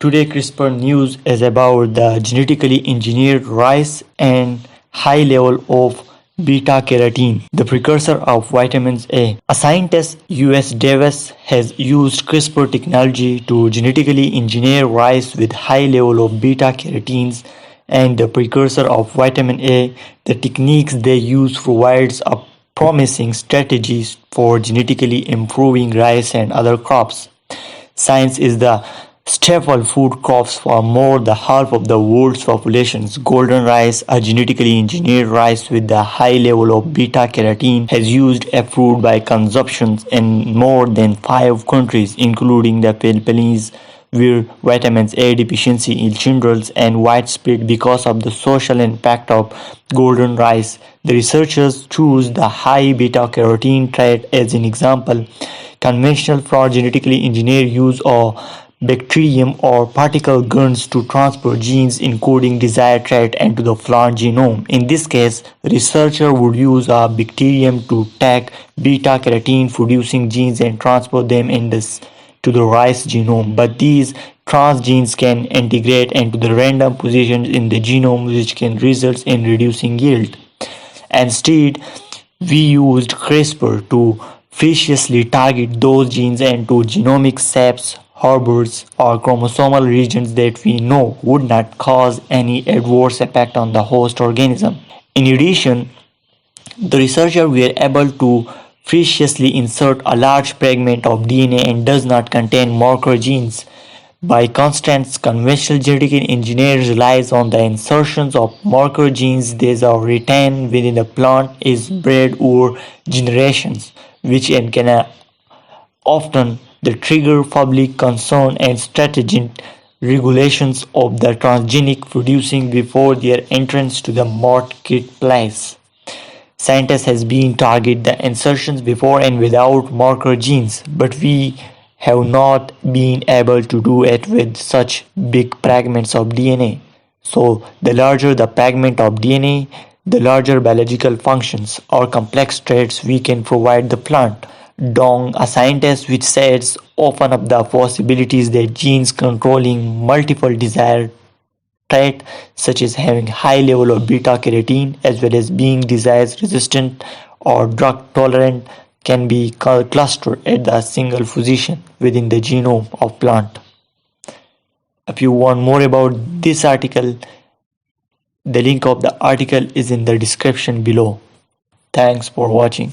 Today CRISPR news is about the genetically engineered rice and high level of beta-carotene, the precursor of vitamins A. A scientist, U.S. Davis, has used CRISPR technology to genetically engineer rice with high level of beta-carotenes and the precursor of vitamin A. The techniques they use provides a promising strategies for genetically improving rice and other crops. Science is the staple food crops for more than half of the world's population. Golden rice, a genetically engineered rice with a high level of beta-carotene, has used approved by consumption in more than 5 countries, including the Philippines, where vitamin A deficiency in children is widespread because of the social impact of golden rice. The researchers choose the high beta-carotene trait as an example. Conventional for genetically engineered use of bacterium or particle guns to transfer genes encoding desired trait into the plant genome. In this case, researchers would use a bacterium to take beta-carotene producing genes and transfer them to the rice genome, but these transgenes can integrate into the random positions in the genome, which can result in reducing yield. Instead, we used CRISPR to preciously target those genes into genomic shapes, harbors, or chromosomal regions that we know would not cause any adverse effect on the host organism. In addition, the researchers were able to preciously insert a large fragment of DNA and does not contain marker genes. By contrast, conventional genetic engineering relies on the insertions of marker genes that are retained within the plant is bred over generations, which can often trigger public concern and stringent regulations of the transgenic producing before their entrance to the marketplace. Scientists have been targeted the insertions before and without marker genes, but we have not been able to do it with such big fragments of DNA. So, the larger the fragment of DNA, the larger biological functions or complex traits we can provide the plant. Dong, a scientist, which says open up the possibilities that genes controlling multiple desired traits, such as having high level of beta-carotene as well as being disease resistant or drug tolerant, can be clustered at the single position within the genome of plant. If you want more about this article, the link of the article is in the description below. Thanks for watching.